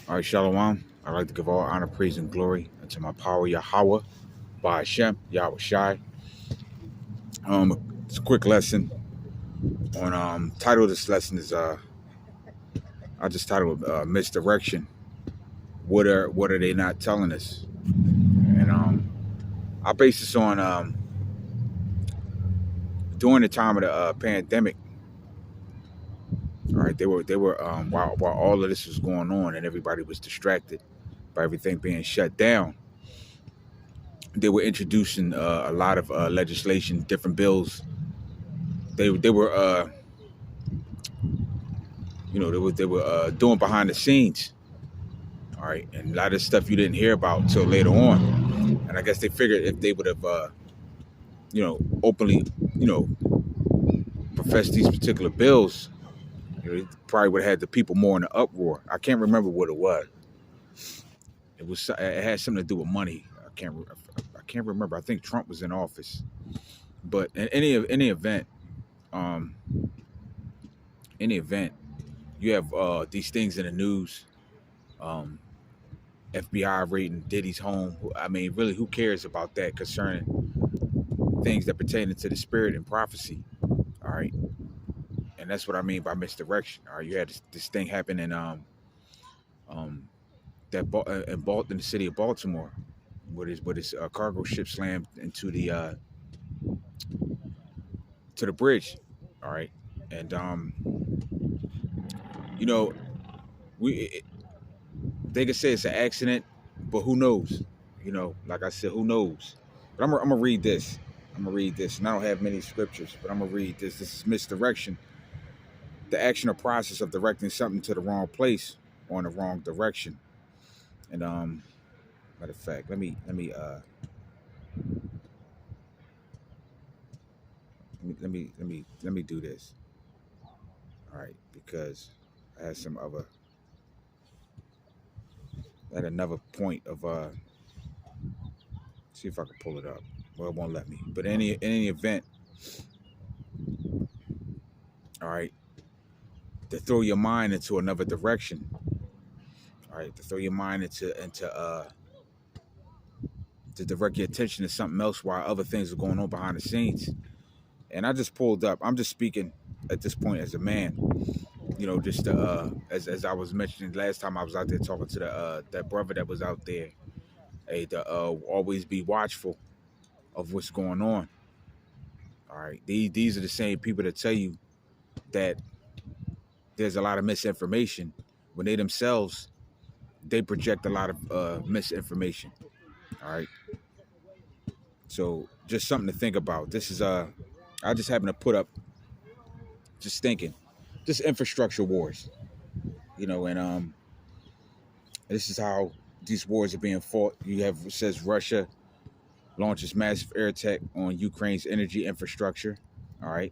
All right, Shalom. I'd like to give all honor, praise, and glory unto my power, Yahweh, by Hashem, Yahweh Shai. It's a quick lesson on title of this lesson is I just titled Misdirection. What are they not telling us? And I base this on during the time of the pandemic. All right, they were while all of this was going on and everybody was distracted by everything being shut down. They were introducing a lot of legislation, different bills. They were they were doing behind the scenes. All right, and a lot of stuff you didn't hear about till later on. And I guess they figured if they would have openly professed these particular bills, it probably would have had the people more in an uproar. I can't remember what it was. It had something to do with money. I can't remember. I think Trump was in office. But in um, any event, you have these things in the news. Um, FBI raiding Diddy's home. I mean, really, who cares about that concerning things that pertain to the spirit and prophecy? All right, and that's what I mean by misdirection. All right, you had this thing happen in um in the city of Baltimore, with his cargo ship slammed into the to the bridge. All right, and you know we they could say it's an accident, but who knows? Like I said, who knows? But I'm gonna read this. I'm gonna read this, and I don't have many scriptures, but I'm gonna read this. This is misdirection, the action or process of directing something to the wrong place or in the wrong direction. And matter of fact, let me do this. All right, because I had some other I had another point of see if I can pull it up. Well, it won't let me. But in any event, all right, to throw your mind into another direction. All right, to throw your mind into to direct your attention to something else while other things are going on behind the scenes. And I just pulled up. I'm just speaking at this point as a man. Just as I was mentioning last time I was out there talking to the that brother that was out there. Hey, to always be watchful of what's going on. All right, these are the same people that tell you that there's a lot of misinformation when they themselves they project a lot of misinformation. All right, so just something to think about. This is I just happen to put up just thinking, just infrastructure wars, and this is how these wars are being fought. You have it says Russia launches massive air attack on Ukraine's energy infrastructure. All right,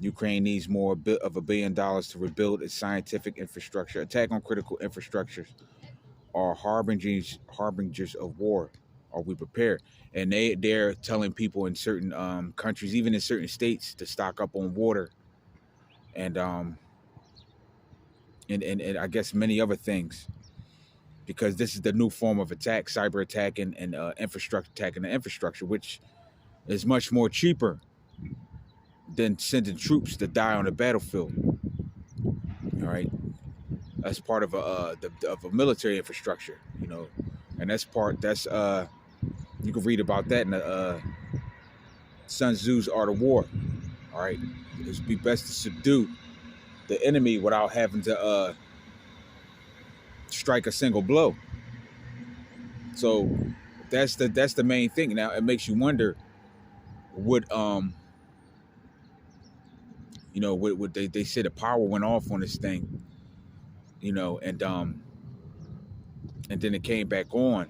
Ukraine needs more of $1 billion to rebuild its scientific infrastructure. Attack on critical infrastructures are harbingers of war. Are we prepared? And they're telling people in certain countries, even in certain states, to stock up on water and and I guess many other things, because this is the new form of attack, cyber attack and infrastructure attack in the infrastructure, which is much more cheaper than sending troops to die on the battlefield. All right, that's part of of a military infrastructure, and that's you can read about that in the Sun Tzu's Art of War. All right, it'd be best to subdue the enemy without having to strike a single blow. So that's the main thing. Now it makes you wonder, would would they say the power went off on this thing, and then it came back on.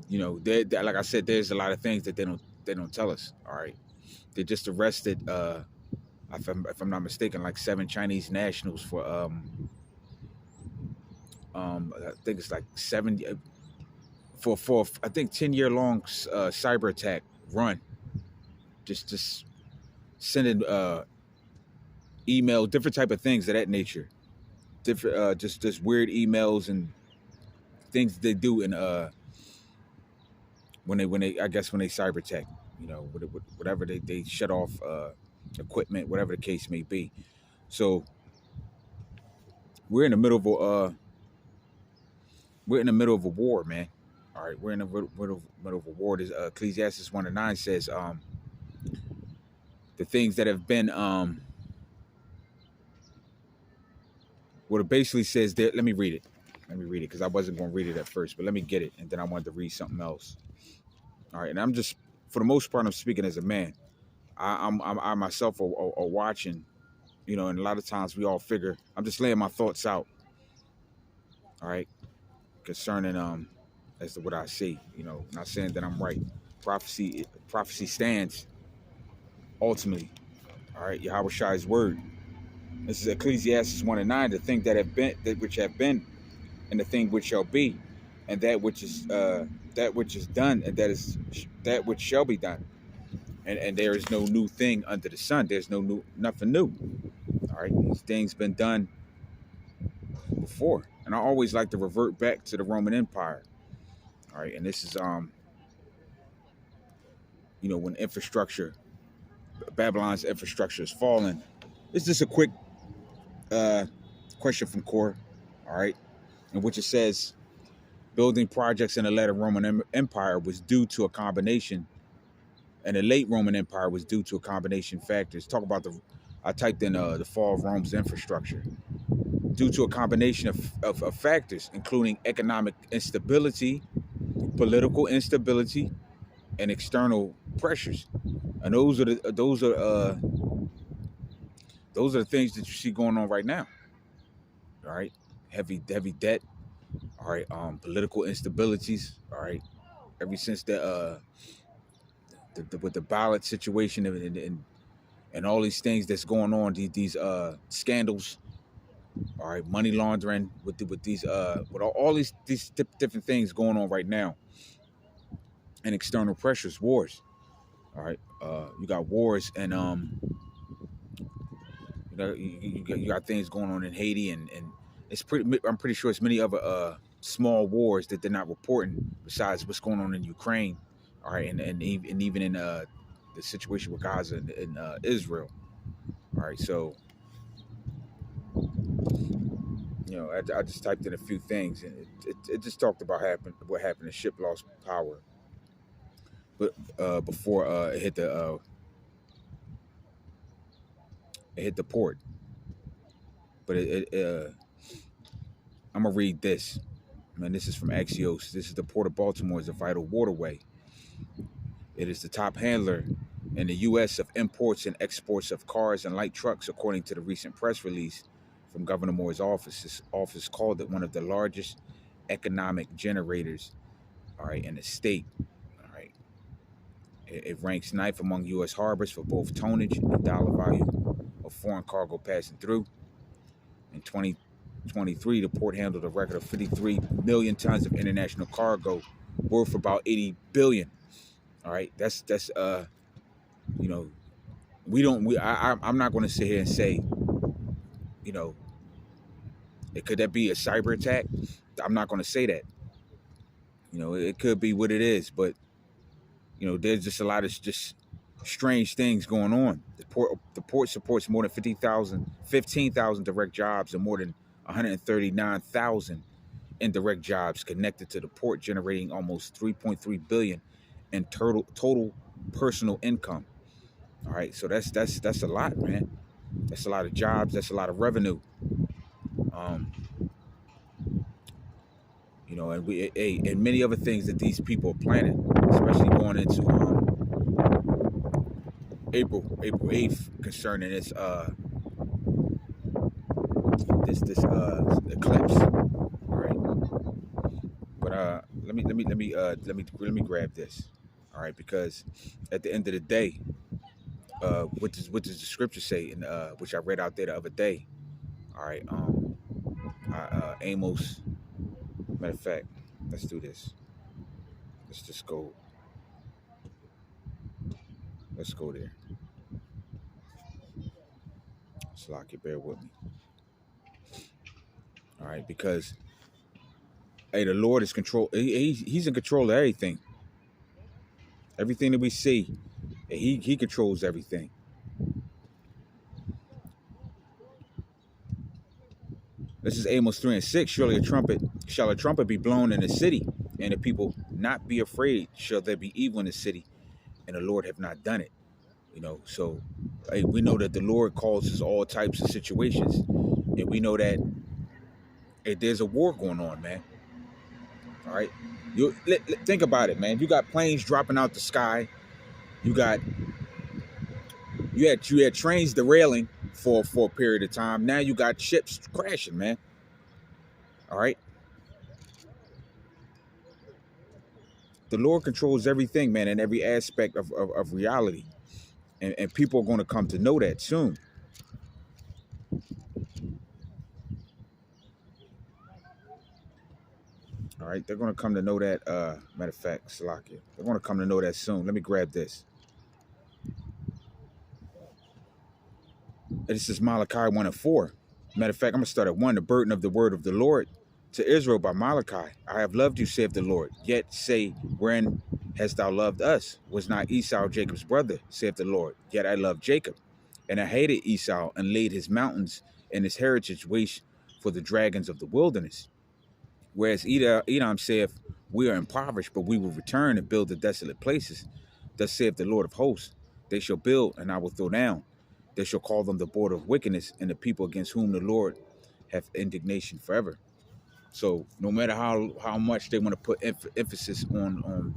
Like I said, there's a lot of things that they don't tell us. All right, they just arrested if I'm not mistaken, like 7 Chinese nationals for I think it's like 70 for I think 10-year long cyber attack run, just sending email, different type of things of that nature different just weird emails and things they do in when they I guess when they cyber tech, whatever they shut off equipment, whatever the case may be. So we're in the middle of a war, man. All right, we're in the middle of a war. This, Ecclesiastes 1:9 says the things that have been what it basically says there. Let me read it. Let me read it because I wasn't going to read it at first, but let me get it, and then I wanted to read something else. All right, and I'm just for the most part I'm speaking as a man. I myself are watching, and a lot of times we all figure I'm just laying my thoughts out. All right, concerning as to what I see. Not saying that I'm right. Prophecy stands ultimately. All right, Yahweh Shai's word. This is Ecclesiastes 1:9. The thing that have been, that which have been, and the thing which shall be, and that which is done, and that which shall be done. And there is no new thing under the sun. There's nothing new. All right, these things been done before, and I always like to revert back to the Roman Empire. All right, and this is when Babylon's infrastructure is falling. It's just a quick uh, question from Core. All right, in which it says building projects in the later Roman Empire was due to a combination, and the late Roman Empire was due to a combination of factors. Talk about I typed in the fall of Rome's infrastructure. Due to a combination of factors, including economic instability, political instability, and external pressures. And those are the things that you see going on right now. All right, heavy debt. All right, political instabilities. All right, ever since with the ballot situation and all these things that's going on, these scandals. All right, money laundering with all these different things going on right now, and external pressures, wars. All right, you got wars, and you got things going on in Haiti, and it's pretty. I'm pretty sure it's many other small wars that they're not reporting besides what's going on in Ukraine. All right, and even in the situation with Gaza and Israel. All right, so I just typed in a few things, and it just talked about what happened. The ship lost power, but before it hit the port. But I'm gonna read this. Man, this is from Axios. This is the Port of Baltimore is a vital waterway. It is the top handler in the U.S. of imports and exports of cars and light trucks, according to the recent press release from Governor Moore's office. His office called it one of the largest economic generators, all right, in the state. All right, it ranks ninth among U.S. harbors for both tonnage and dollar value of foreign cargo passing through. In 2023, the port handled a record of 53 million tons of international cargo, worth about 80 billion. All right, that's you know, we don't. I'm not going to sit here and say, you know, could that be a cyber attack? I'm not going to say that. It could be what it is, but there's just a lot of just strange things going on. The port supports more than 15,000 direct jobs and more than 139,000 indirect jobs connected to the port, generating almost 3.3 billion in total personal income. All right, so that's a lot, man. That's a lot of jobs. That's a lot of revenue. Um, and many other things that these people are planning, especially going into April 8th, concerning this eclipse. All right, but let me grab this. All right, because at the end of the day, what does the scripture say? In which I read out there the other day. All right, Amos. Matter of fact, let's do this. Let's just go. Let's go there. Slocky, bear with me. All right, because hey, the Lord is control. He's in control of everything. Everything that we see, he controls everything. This is Amos 3:6. Surely a trumpet be blown in the city, and the people not be afraid. Shall there be evil in the city, and the Lord have not done it? So hey, we know that the Lord causes all types of situations, and we know that hey, there's a war going on, man. All right, think about it, man. You got planes dropping out the sky. You got you had trains derailing for a period of time. Now you got ships crashing, man. All right, the Lord controls everything, man, in every aspect of reality, and people are going to come to know that soon. All right, they're going to come to know that. Matter of fact, Salakia, they're going to come to know that soon. Let me grab this. This is Malachi 1:4. Matter of fact, I'm going to start at 1. The burden of the word of the Lord to Israel by Malachi. I have loved you, saith the Lord. Yet say, wherein hast thou loved us? Was not Esau Jacob's brother, saith the Lord. Yet I loved Jacob, and I hated Esau, and laid his mountains and his heritage waste for the dragons of the wilderness. Whereas Edom saith, we are impoverished, but we will return and build the desolate places. Thus saith the Lord of hosts, they shall build, and I will throw down. They shall call them the border of wickedness, and the people against whom the Lord hath indignation forever. So no matter how much they want to put emphasis on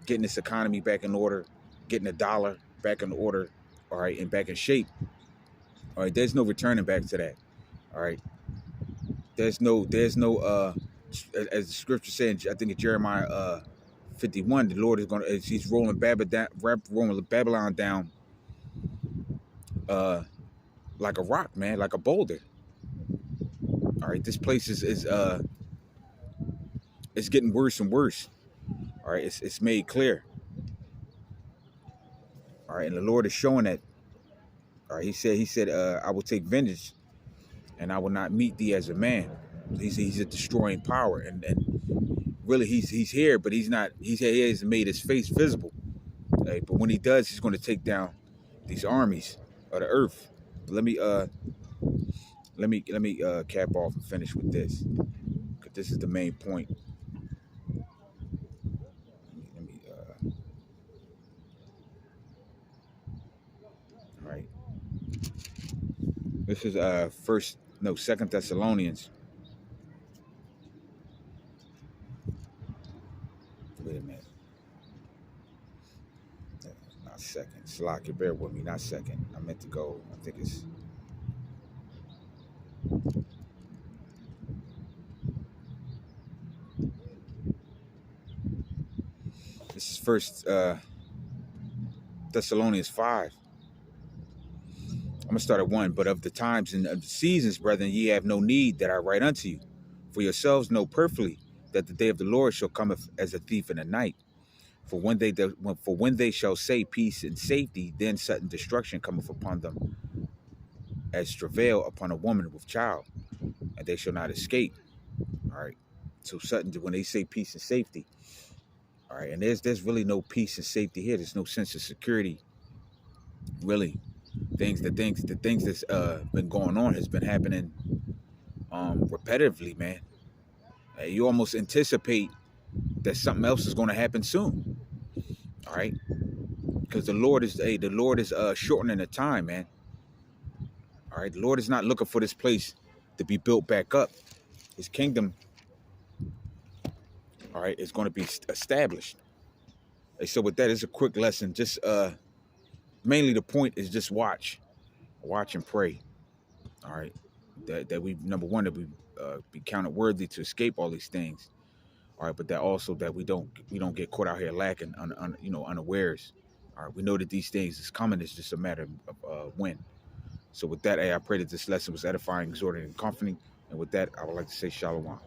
getting this economy back in order, getting the dollar back in order, all right, and back in shape, all right, there's no returning back to that. All right. There's no as the scripture said, I think in Jeremiah 51, the Lord is gonna, he's rolling Babylon down like a rock, man, like a boulder. All right, this place is it's getting worse and worse. All right, it's made clear. All right, and the Lord is showing that. All right, he said, I will take vengeance, and I will not meet thee as a man. He's a destroying power, and really he's here, but he's not. He hasn't made his face visible. Right? But when he does, he's going to take down these armies of the earth. But let me cap off and finish with this, because this is the main point. All right. This is Second Thessalonians. Wait a minute. Not second. Slack, bear with me. Not second. I meant to go. I think it's. This is First Thessalonians 5. I'm gonna start at 1. But of the times and of the seasons, brethren, ye have no need that I write unto you. For yourselves know perfectly that the day of the Lord shall come as a thief in the night. For when they shall say peace and safety, then sudden destruction cometh upon them, as travail upon a woman with child, and they shall not escape. All right. So sudden, when they say peace and safety, all right, and there's really no peace and safety here. There's no sense of security, really. The things that's been going on has been happening repetitively, man. You almost anticipate that something else is going to happen soon. All right, because the Lord is shortening the time, man. All right, the Lord is not looking for this place to be built back up. His kingdom, all right, is going to be established. And so with that, it's a quick lesson. Just mainly the point is just watch and pray. All right, that we, number one, that we be counted worthy to escape all these things. All right, but that also that we don't get caught out here lacking unawares. All right, we know that these things is coming. It's just a matter of when. So with that, I pray that this lesson was edifying, exhorting, and comforting. And with that, I would like to say shalom.